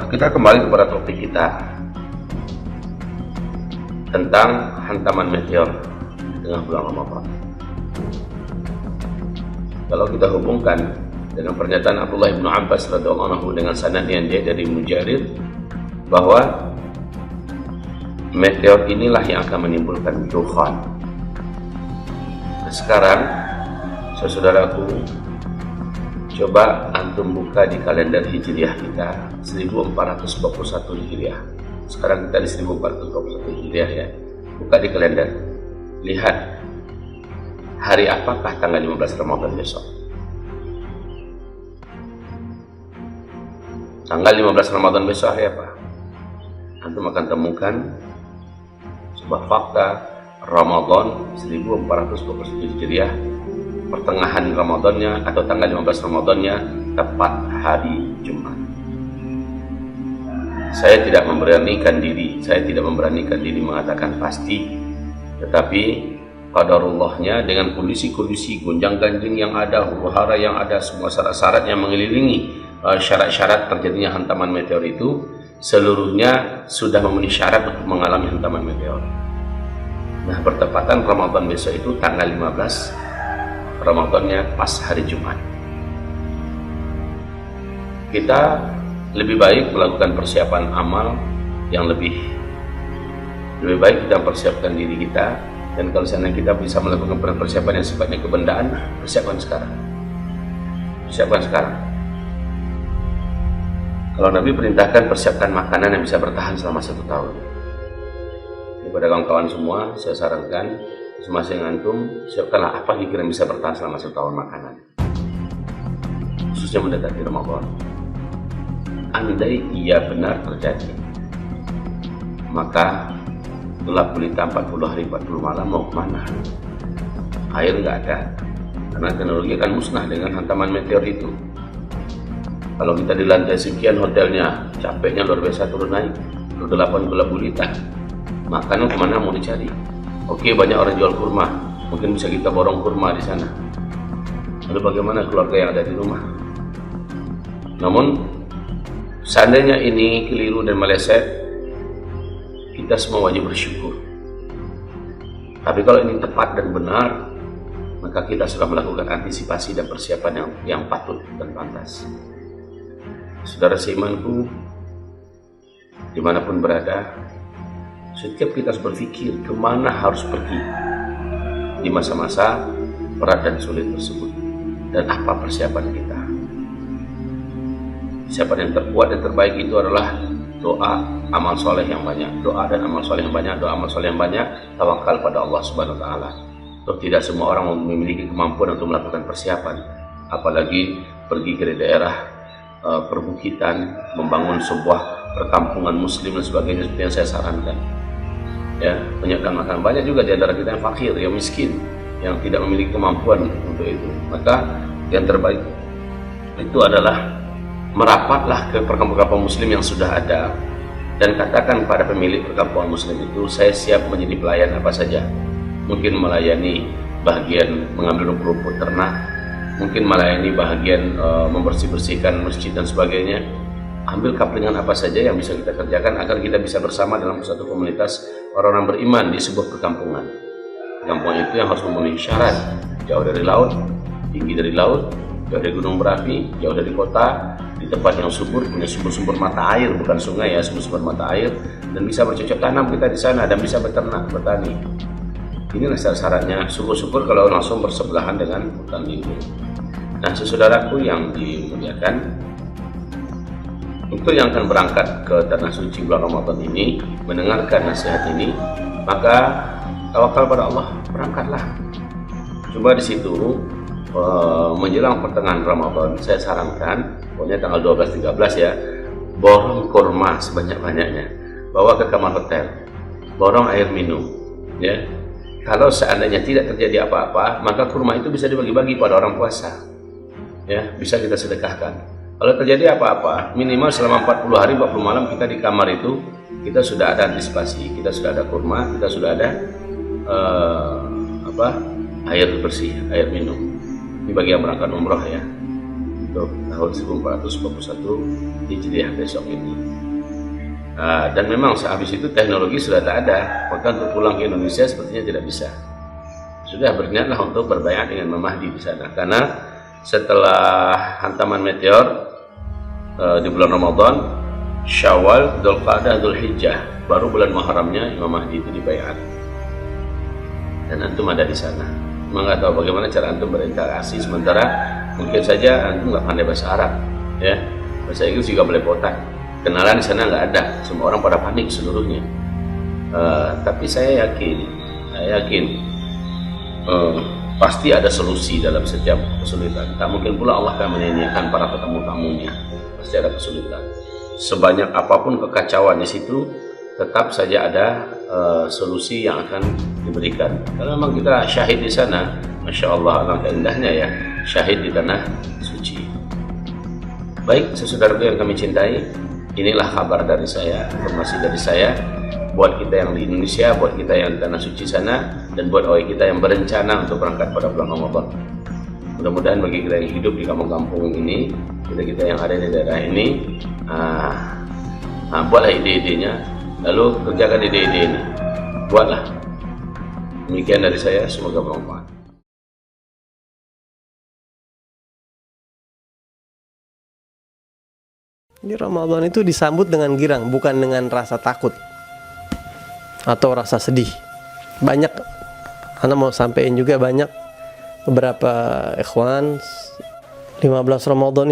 Kita kembali kepada topik kita tentang hantaman meteor di tengah bulan Ramadan. Kalau kita hubungkan dengan pernyataan Abdullah bin Abbas radhiyallahu anhu dengan sanad yang dia dari Mujarir, bahwa meteor inilah yang akan menimbulkan dukhan. Nah, sekarang saudaraku, coba antum buka di kalender Hijriah kita 1441 Hijriah. Sekarang kita di 1441 Hijriah ya. Buka di kalender. Lihat hari apakah tanggal 15 Ramadan besok. Tanggal 15 Ramadan besok hari apa? Antum akan temukan sebuah fakta, Ramadan 1441 Hijriah, pertengahan Ramadannya atau tanggal 15 Ramadannya tepat hari Jumat. Saya tidak memberanikan diri mengatakan pasti, tetapi qadarullahnya dengan kondisi-kondisi gonjang-ganjing yang ada, huru-hara yang ada, semua syarat-syarat yang mengelilingi syarat-syarat terjadinya hantaman meteor itu, seluruhnya sudah memenuhi syarat untuk mengalami hantaman meteor. Nah, bertepatan Ramadan besok itu tanggal 15 Ramadannya pas hari Jumat. Kita lebih baik melakukan persiapan amal yang lebih baik kita mempersiapkan diri kita, dan kalau seandainya kita bisa melakukan persiapan yang sifatnya kebendaan, persiapan sekarang. Kalau Nabi perintahkan persiapkan makanan yang bisa bertahan selama 1 tahun. Kepada kawan-kawan semua, saya sarankan masing-masing antum siapkanlah apa kira-kira bisa bertahan selama 1 tahun makanan, khususnya mendekati Ramadan. Andai ia benar terjadi, maka gelap gulita 40 hari 40 malam mau kemana? Air nggak ada, karena teknologi akan musnah dengan hantaman meteor itu. Kalau kita di lantai sekian hotelnya, capeknya luar biasa turun naik, kegelapan gelap gulita, makanan kemana mau dicari? Oke, banyak orang jual kurma, mungkin bisa kita borong kurma di sana. Lalu bagaimana keluarga yang ada di rumah? Namun, seandainya ini keliru dan meleset, kita semua wajib bersyukur. Tapi kalau ini tepat dan benar, maka kita sudah melakukan antisipasi dan persiapan yang patut dan pantas. Saudara seimanku, dimanapun berada, setiap kita harus berpikir kemana harus pergi di masa-masa berat dan sulit tersebut, dan apa persiapan kita. Persiapan yang terkuat dan terbaik itu adalah doa, amal soleh yang banyak, doa dan amal soleh yang banyak, doa amal soleh yang banyak, tawakal pada Allah Subhanahu Wa Taala. Tidak semua orang memiliki kemampuan untuk melakukan persiapan, apalagi pergi ke daerah perbukitan, membangun sebuah perkampungan Muslim dan sebagainya, seperti yang saya sarankan. Ya, menyiapkan makanan. Banyak juga di antara kita yang fakir, yang miskin, yang tidak memiliki kemampuan untuk itu. Maka yang terbaik itu adalah merapatlah ke perkampungan Muslim yang sudah ada, dan katakan pada pemilik perkampungan Muslim itu, saya siap menjadi pelayan apa saja. Mungkin melayani bagian mengambil rumput ternak, mungkin melayani bagian membersih-bersihkan masjid dan sebagainya. Ambil kaplingan apa saja yang bisa kita kerjakan agar kita bisa bersama dalam satu komunitas orang-orang beriman di sebuah perkampungan. Perkampungan itu yang harus memenuhi syarat: jauh dari laut, tinggi dari laut, jauh dari gunung berapi, jauh dari kota, di tempat yang subur, punya sumber-sumber mata air, bukan sungai ya, sumber-sumber mata air, dan bisa bercocok tanam kita di sana, dan bisa beternak, bertani. Inilah syarat-syaratnya. Syukur-syukur kalau langsung bersebelahan dengan hutan lindung. Nah, saudaraku yang dimuliakan, untuk yang akan berangkat ke tanah suci bulan Ramadan ini, mendengarkan nasihat ini, maka tawakal pada Allah, berangkatlah. Coba di situ menjelang pertengahan Ramadan, saya sarankan, pokoknya tanggal 12-13 ya, borong kurma sebanyak-banyaknya, bawa ke kamar hotel, borong air minum, ya. Kalau seandainya tidak terjadi apa-apa, maka kurma itu bisa dibagi-bagi pada orang puasa, ya, bisa kita sedekahkan. Kalau terjadi apa-apa, minimal selama 40 hari 40 malam kita di kamar itu, kita sudah ada antisipasi, kita sudah ada kurma, kita sudah ada air bersih, air minum. Ini bagi yang berangkat umroh ya. untuk tahun 1441 Hijriah besok ini. Dan memang sehabis itu teknologi sudah tak ada, maka untuk pulang ke Indonesia sepertinya tidak bisa. Sudah berniatlah untuk berbaiat dengan Imam Mahdi di sana, karena setelah hantaman meteor di bulan Ramadan, Syawal, Dzulqa'dah, Dzulhijjah, baru bulan Muharramnya Imam Mahdi itu dibaiat. Dan antum ada di sana. Memang nggak tahu bagaimana cara antum berinteraksi, sementara mungkin saja antum nggak pandai bahasa Arab, ya, bahasa Inggris juga belepotan. Kenalan di sana nggak ada, semua orang pada panik seluruhnya. Tapi saya yakin pasti ada solusi dalam setiap kesulitan. Tak mungkin pula Allah akan menyanyiakan para tamu-tamunya. Pasti ada kesulitan. Sebanyak apapun kekacauan di situ, tetap saja ada solusi yang akan diberikan. Karena memang kita syahid di sana, masya Allah, alangkah indahnya ya, syahid di tanah suci. Baik, saudaraku yang kami cintai, inilah kabar dari saya, informasi dari saya, buat kita yang di Indonesia, buat kita yang di tanah suci sana, dan buat kita yang berencana untuk berangkat pada bulan Ramadan. Mudah-mudahan bagi kita yang hidup di kampung-kampung ini, kita yang ada di daerah ini, buatlah ide-idenya, lalu kerjakan ide-ide ini, buatlah. Demikian dari saya, semoga bermanfaat. Jadi Ramadan itu disambut dengan girang, bukan dengan rasa takut atau rasa sedih. Banyak, Anda mau sampaikan juga banyak beberapa ikhwan, 15 Ramadan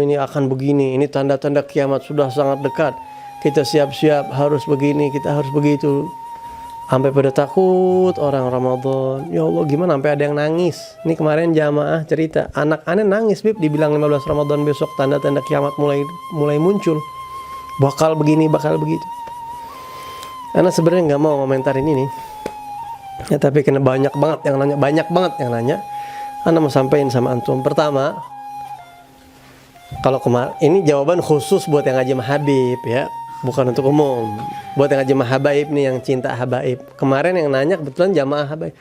ini akan begini, ini tanda-tanda kiamat sudah sangat dekat, kita siap-siap harus begini, kita harus begitu. Sampai pada takut orang Ramadan. Ya Allah, gimana sampai ada yang nangis. Ini kemarin jamaah cerita, anak aneh nangis, Bib, dibilang 15 Ramadan besok tanda-tanda kiamat mulai muncul. Bakal begini, bakal begitu. Karena sebenarnya nggak mau komentarin ini. Ya tapi kena banyak banget yang nanya. Ana mau sampaikan sama antum. Pertama, kalau kemarin ini jawaban khusus buat yang ngaji sama Habib ya. Bukan untuk umum. Buat yang ngaji sama Habaib nih, yang cinta Habaib. Kemarin yang nanya kebetulan jamaah Habaib.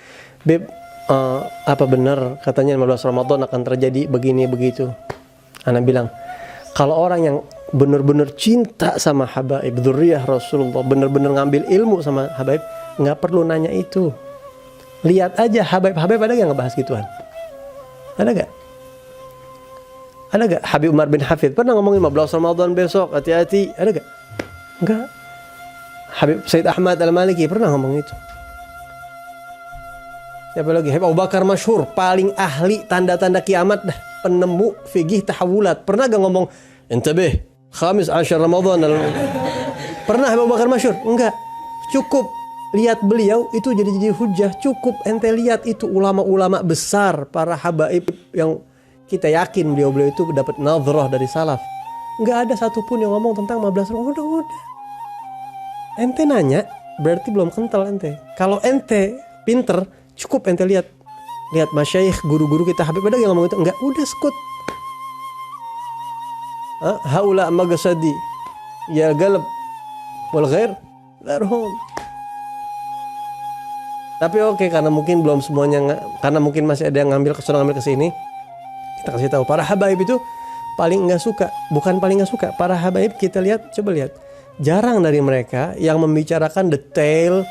Bib, apa benar katanya 15 Ramadan akan terjadi begini begitu? Ana bilang, kalau orang yang benar-benar cinta sama Habaib, dzurriyyah Rasulullah, benar-benar ngambil ilmu sama Habaib, nggak perlu nanya itu. Lihat aja Habaib ada yang ngebahas gituan? Ada gak? Ada gak? Habib Umar bin Hafid pernah ngomongin 15 Ramadan besok, hati-hati. Ada gak? Enggak. Habib Said Ahmad Al-Maliki pernah ngomong itu. Siapa lagi? Habib Abu Bakar masyhur, paling ahli tanda-tanda kiamat dah, penemu fikih tahawulat. Pernah gak ngomong intabih Khamis 10 Ramadan? Pernah Habib Abu Bakar masyhur? Enggak. Cukup lihat beliau itu jadi hujah. Cukup ente lihat itu ulama-ulama besar, para habaib yang kita yakin beliau itu dapat nadhrah dari salaf. Nggak ada satupun yang ngomong tentang 15 Ramadan. Udah. Ente nanya, berarti belum kental ente. Kalau ente pinter, cukup ente lihat masyayikh, guru-guru kita Habib ada yang ngomong itu. Enggak, udah skut. Haula magasadi ya galab wal ghair larhum. Tapi oke, karena mungkin belum semuanya, karena mungkin masih ada yang ngambil ke sini, kita kasih tahu para habaib itu paling nggak suka, bukan paling nggak suka, para habaib kita lihat, coba lihat, jarang dari mereka yang membicarakan detail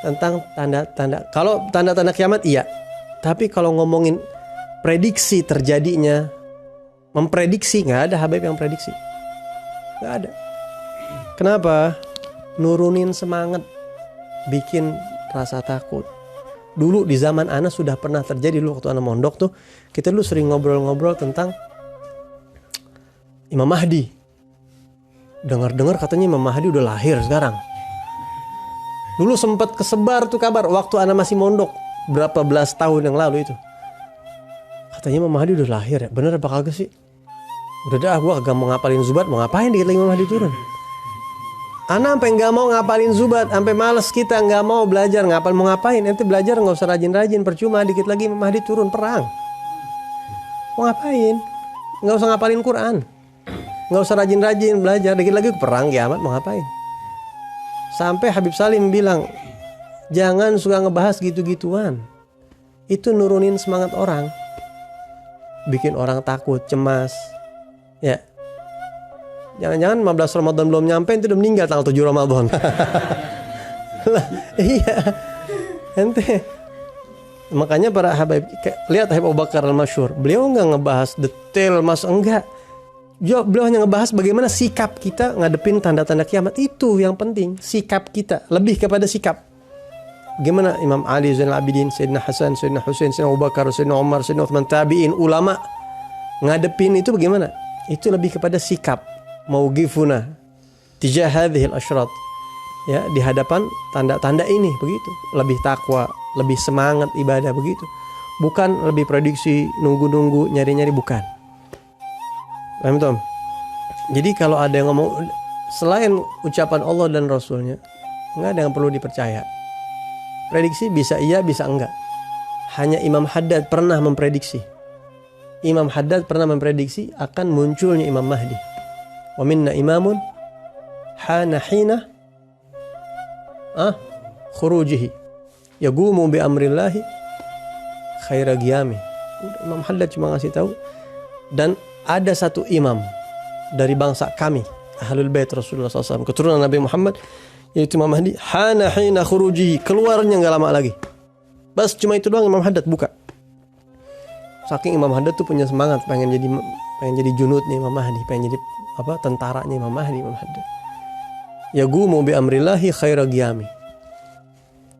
tentang tanda-tanda. Kalau tanda-tanda kiamat iya, tapi kalau ngomongin prediksi terjadinya, memprediksi, nggak ada habaib yang prediksi, nggak ada. Kenapa? Nurunin semangat, bikin rasa takut. Dulu di zaman Ana sudah pernah terjadi, dulu waktu Ana mondok tuh, kita dulu sering ngobrol-ngobrol tentang Imam Mahdi. Dengar-dengar katanya Imam Mahdi udah lahir sekarang. Dulu sempat kesebar tuh kabar waktu Ana masih mondok, berapa belas tahun yang lalu itu. Katanya Imam Mahdi udah lahir ya. Bener apa kagak sih? Udah dah, gua kagak mau ngapalin Zubat, mau ngapain dikit lagi Imam Mahdi turun. Ana sampai nggak mau ngapalin Zubat, sampai males kita nggak mau belajar ngapal, mau ngapain? Ente belajar nggak usah rajin-rajin, percuma, dikit lagi Imam Mahdi turun perang. Mau ngapain? Nggak usah ngapalin Quran, nggak usah rajin-rajin belajar, dikit lagi perang kiamat, mau ngapain? Sampai Habib Salim bilang, jangan suka ngebahas gitu-gituan, itu nurunin semangat orang. bikin orang takut, cemas. Ya. Jangan-jangan 15 Ramadan belum nyampe itu udah meninggal tanggal 7 Ramadan. Lah, iya. Ente. Makanya para habaib, lihat Habib Abu Bakar Al-Masyhur, beliau enggak ngebahas detail enggak. Beliau hanya ngebahas bagaimana sikap kita ngadepin tanda-tanda kiamat. Itu yang penting, sikap kita, lebih kepada sikap. Bagaimana Imam Ali Zainal Abidin, Sayyidina Hasan, Sayyidina Husain, Sayyidina Abu Bakar, Sayyidina Umar, Sayyidina Uthman, tabi'in, ulama ngadepin itu bagaimana? Itu lebih kepada sikap. Mauqifuna tijah hadhil asyrat. Ya, di hadapan tanda-tanda ini begitu. Lebih takwa, lebih semangat ibadah begitu. Bukan lebih prediksi, nunggu-nunggu, nyari-nyari, bukan. Paham, Tom? Jadi kalau ada yang ngomong selain ucapan Allah dan Rasulnya, nggak ada yang perlu dipercaya. Prediksi bisa iya, bisa enggak. Hanya Imam Haddad pernah memprediksi. Imam Haddad pernah memprediksi akan munculnya Imam Mahdi. Wa minna imamun hana hina khurujihi yagumu bi amrillahi khaira qiyami. Imam Haddad cuma ngasih tahu. Dan ada satu imam dari bangsa kami, Ahlul Bait Rasulullah SAW, keturunan Nabi Muhammad, yaitu Imam Mahdi, hana hina khurujihi, keluarnya nggak lama lagi. Bas cuma itu doang Imam Haddad buka. Saking Imam Haddad tuh punya semangat pengen jadi junudnya Imam Mahdi, pengen jadi tentaranya Imam Mahdi, Imam Haddad. Yagumu bi amrillahi khaira qiyami.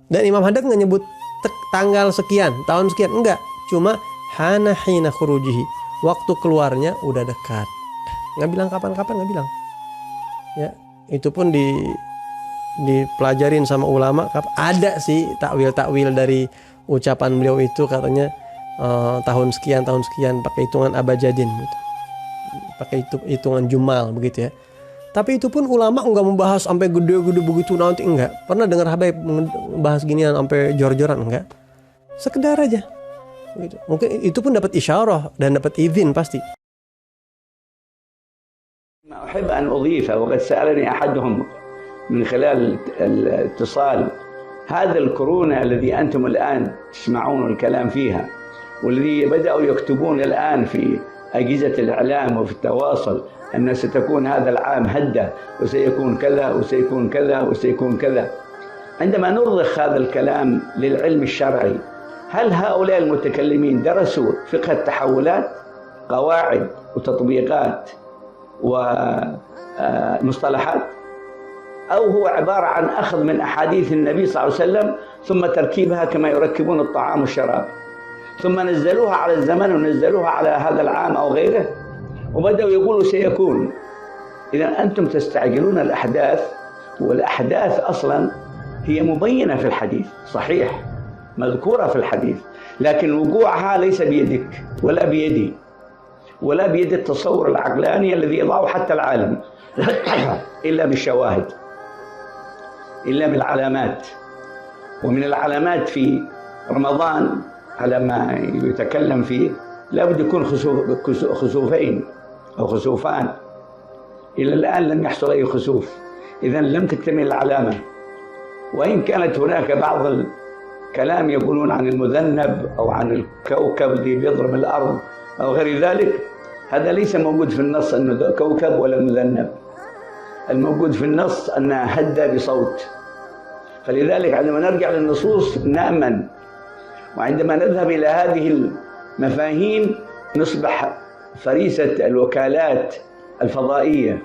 Dan Imam Haddad nggak nyebut tanggal sekian, tahun sekian, enggak. Cuma hana hina khurujihi, waktu keluarnya udah dekat. Nggak bilang kapan-kapan, nggak bilang. Ya, itu pun dipelajarin sama ulama. Ada sih takwil dari ucapan beliau itu, katanya tahun sekian pakai hitungan abajadin gitu. Pakai hitungan jumal begitu ya. Tapi itu pun ulama enggak membahas sampai gede-gede begitu nanti, enggak. Pernah dengar habaib membahas ginian sampai jor-joran, enggak. Sekedar aja. Gitu. Mungkin itu pun dapat isyarah dan dapat izin pasti. أحب أن أضيف وقد سألني أحدهم من خلال الاتصال هذا الكورونا الذي أنتم الآن تسمعون الكلام فيها والذي بدأوا يكتبون الآن في أجهزة الإعلام وفي التواصل أن ستكون هذا العام هدة وسيكون كذا وسيكون كذا وسيكون كذا. عندما نرضخ هذا الكلام للعلم الشرعي، هل هؤلاء المتكلمين درسوا فقه التحولات، قواعد وتطبيقات ومصطلحات، أو هو عبارة عن أخذ من أحاديث النبي صلى الله عليه وسلم ثم تركيبها كما يركبون الطعام والشراب، ثم نزلوها على الزمن ونزلوها على هذا العام أو غيره وبدأوا يقولوا سيكون. إذا أنتم تستعجلون الأحداث، والأحداث أصلا هي مبينة في الحديث، صحيح مذكورة في الحديث، لكن وقوعها ليس بيدك ولا بيدي ولا بيد التصور العقلاني الذي يضعه حتى العالم إلا بالشواهد، إلا بالعلامات. ومن العلامات في رمضان على ما يتكلم فيه لابد يكون خسوفين أو خسوفان. إلى الآن لم يحصل أي خسوف، إذا لم تكتمل العلامة. وإن كانت هناك بعض الكلام يقولون عن المذنب أو عن الكوكب اللي بيضرب الأرض أو غير ذلك، هذا ليس موجود في النص أنه كوكب ولا مذنب. الموجود في النص أنها هدى بصوت. فلذلك عندما نرجع للنصوص نأمن، وعندما نذهب إلى هذه المفاهيم نصبح فريسة الوكالات الفضائية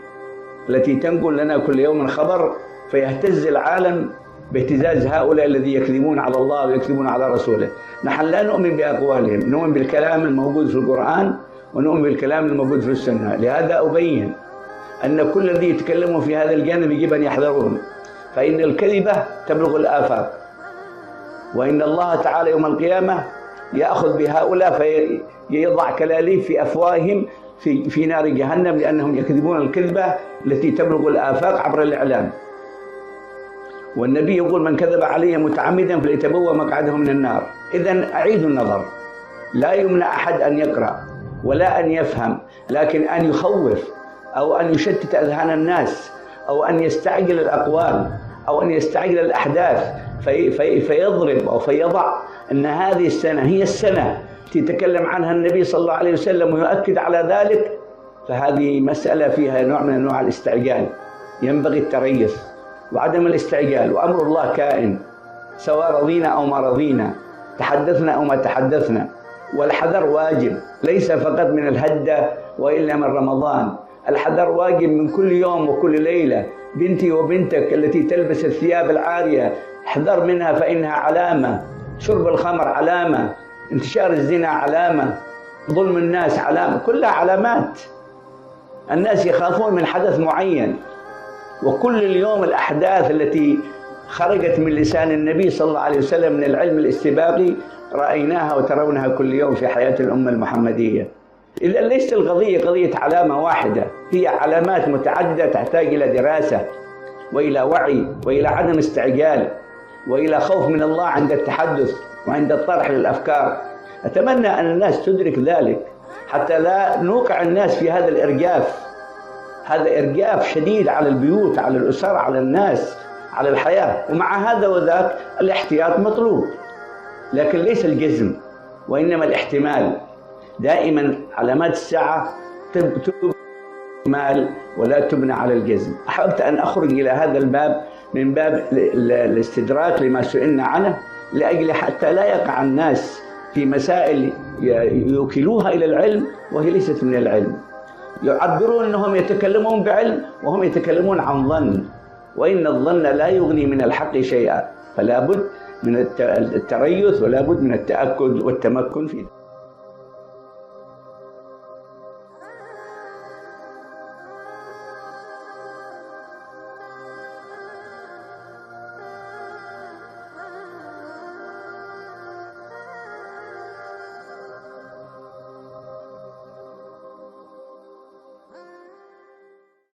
التي تنقل لنا كل يوم خبر فيهتز العالم باهتزاز هؤلاء الذي يكذبون على الله ويكذبون على رسوله. نحن لا نؤمن بأقوالهم، نؤمن بالكلام الموجود في القرآن ونؤمن بالكلام الموجود في السنة. لهذا أبين أن كل الذي يتكلمون في هذا الجانب يجب أن يحذرون، فإن الكذبة تبلغ الآفاق، وإن الله تعالى يوم القيامة يأخذ بهؤلاء فيضع كلاليب في أفواههم في نار جهنم لأنهم يكذبون الكذبة التي تبلغ الآفاق عبر الإعلام. والنبي يقول من كذب علي متعمدا فليتبوأ مقعده من النار. إذن أعيد النظر، لا يمنع أحد أن يقرأ ولا أن يفهم، لكن أن يخوف أو أن يشتت أذهان الناس أو أن يستعجل الأقوال أو أن يستعجل الأحداث فيضرب أو فيضع أن هذه السنة هي السنة يتكلم عنها النبي صلى الله عليه وسلم ويؤكد على ذلك، فهذه مسألة فيها نوع من أنواع الاستعجال. ينبغي التريث وعدم الاستعجال، وأمر الله كائن سواء رضينا أو ما رضينا، تحدثنا أو ما تحدثنا. والحذر واجب ليس فقط من الهدة وإلا من رمضان، الحذر واجب من كل يوم وكل ليلة. بنتي وبنتك التي تلبس الثياب العارية احذر منها فإنها علامة، شرب الخمر علامة، انتشار الزنا علامة، ظلم الناس علامة، كلها علامات. الناس يخافون من حدث معين، وكل اليوم الأحداث التي خرجت من لسان النبي صلى الله عليه وسلم من العلم الاستباقي رأيناها وترونها كل يوم في حياة الأمة المحمدية. إذا ليست القضية قضية علامة واحدة، هي علامات متعددة تحتاج إلى دراسة وإلى وعي وإلى عدم استعجال وإلى خوف من الله عند التحدث وعند الطرح للأفكار. أتمنى أن الناس تدرك ذلك حتى لا نوقع الناس في هذا الإرجاف. هذا إرجاف شديد على البيوت، على الأسر، على الناس، على الحياة. ومع هذا وذاك الاحتياط مطلوب، لكن ليس الجزم وإنما الاحتمال. دائما علامات الساعة تبنى مال ولا تبنى على الجزم. أحببت أن أخرج إلى هذا الباب من باب الاستدراك لما سئلنا عنه، لأجل حتى لا يقع الناس في مسائل يوكلوها إلى العلم وهي ليست من العلم. يعبرون أنهم يتكلمون بعلم وهم يتكلمون عن ظن، وإن الظن لا يغني من الحق شيئا، فلا بد من التريث ولا بد من التأكد والتمكن في ذلك.